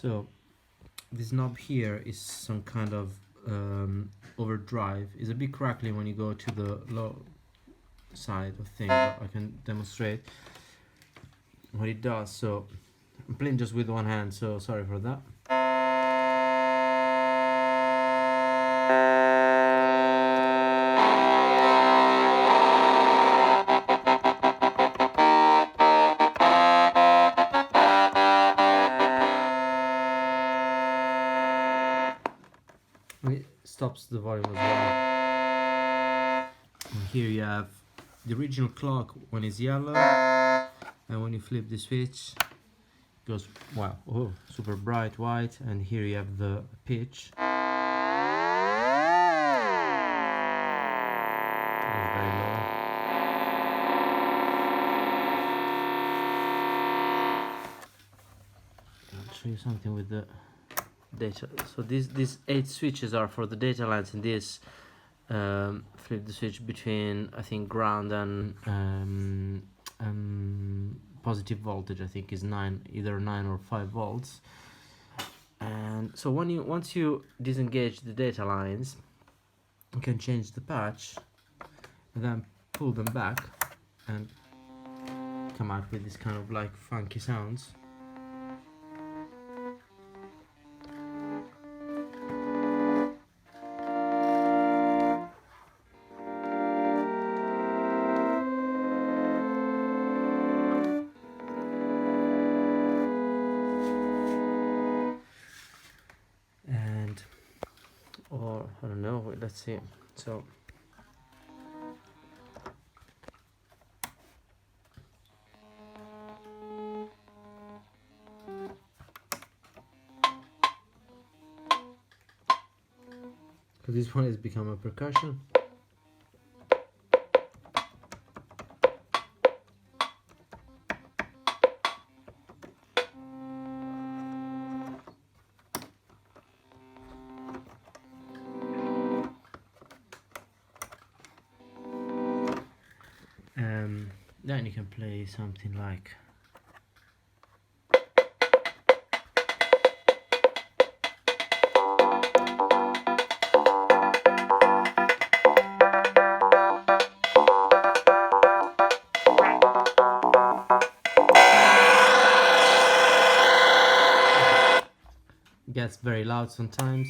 So this knob here is some kind of overdrive. It's a bit crackly when you go to the low side of things, but I can demonstrate what it does. So I'm playing just with one hand, so sorry for that. It stops the volume as well. And here you have the original clock when it's yellow, and when you flip the switch it goes, wow, oh, super bright white. And here you have the pitch. It is very low. I'll show you something with the data. So these 8 switches are for the data lines, and this flip the switch between, I think, ground and positive voltage. I think is either 9 or 5 volts. And so once you disengage the data lines, you can change the patch and then pull them back and come out with this kind of like funky sounds. And or I don't know, let's see. So this one has become a percussion. Then you can play something like it gets very loud sometimes.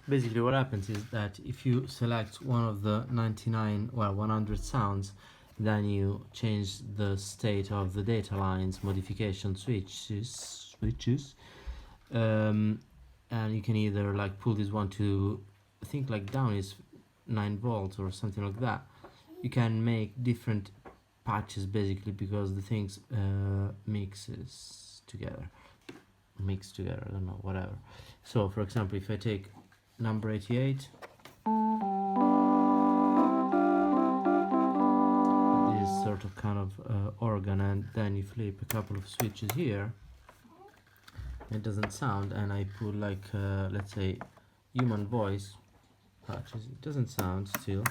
Basically what happens is that if you select one of the 100 sounds, then you change the state of the data lines modification switches, and you can either like pull this one to, I think like down is 9 volts or something like that. You can make different patches basically because the things mix together, I don't know, whatever. So for example, if I take number 88, this sort of kind of organ, and then you flip a couple of switches here, it doesn't sound, and I put like let's say human voice patches, it doesn't sound still,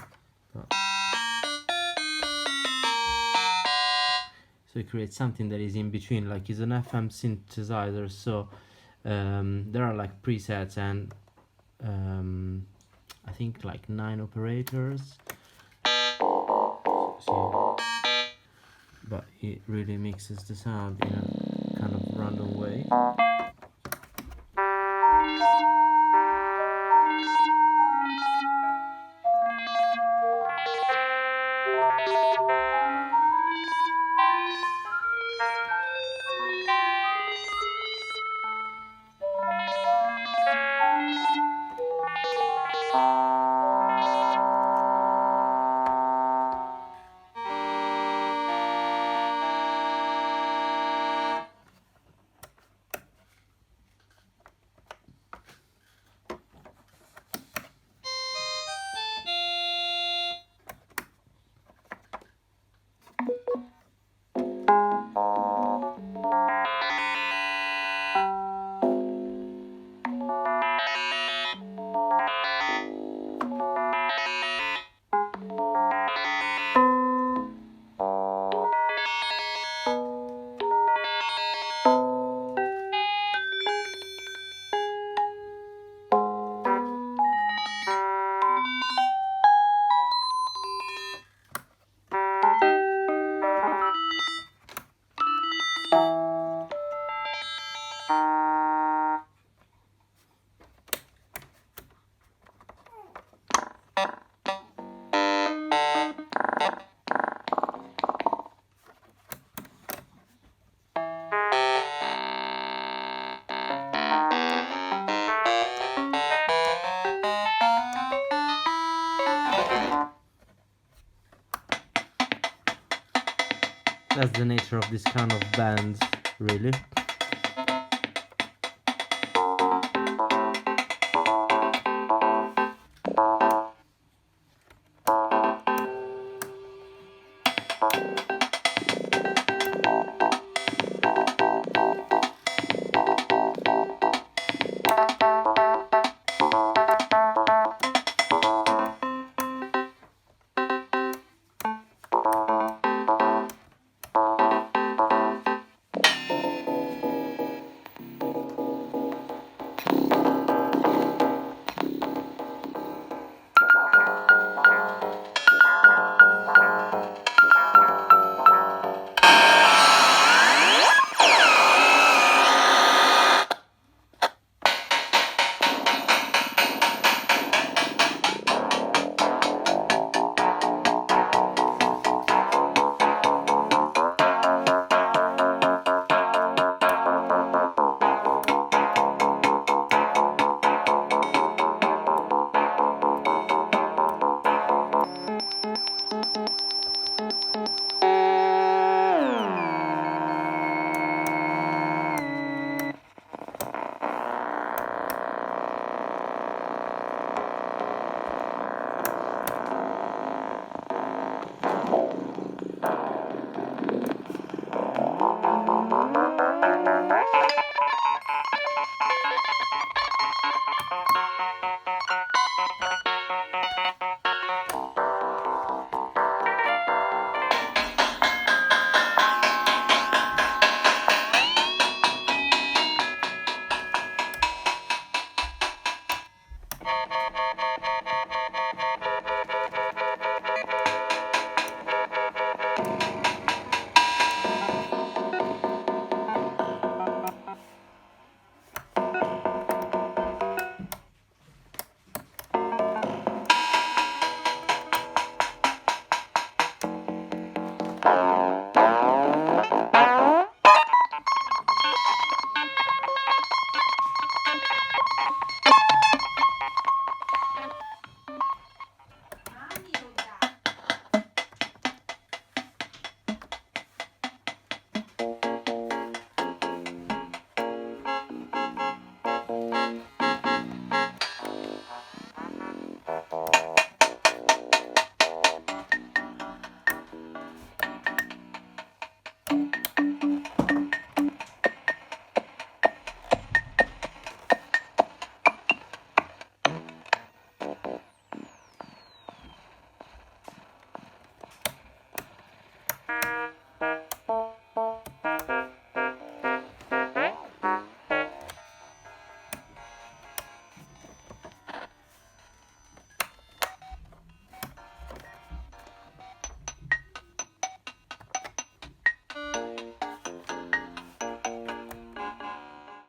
but so it creates something that is in between, like it's an FM synthesizer. So there are like presets, and I think like 9 operators, so, but it really mixes the sound in a kind of random way. That's the nature of this kind of bands, really.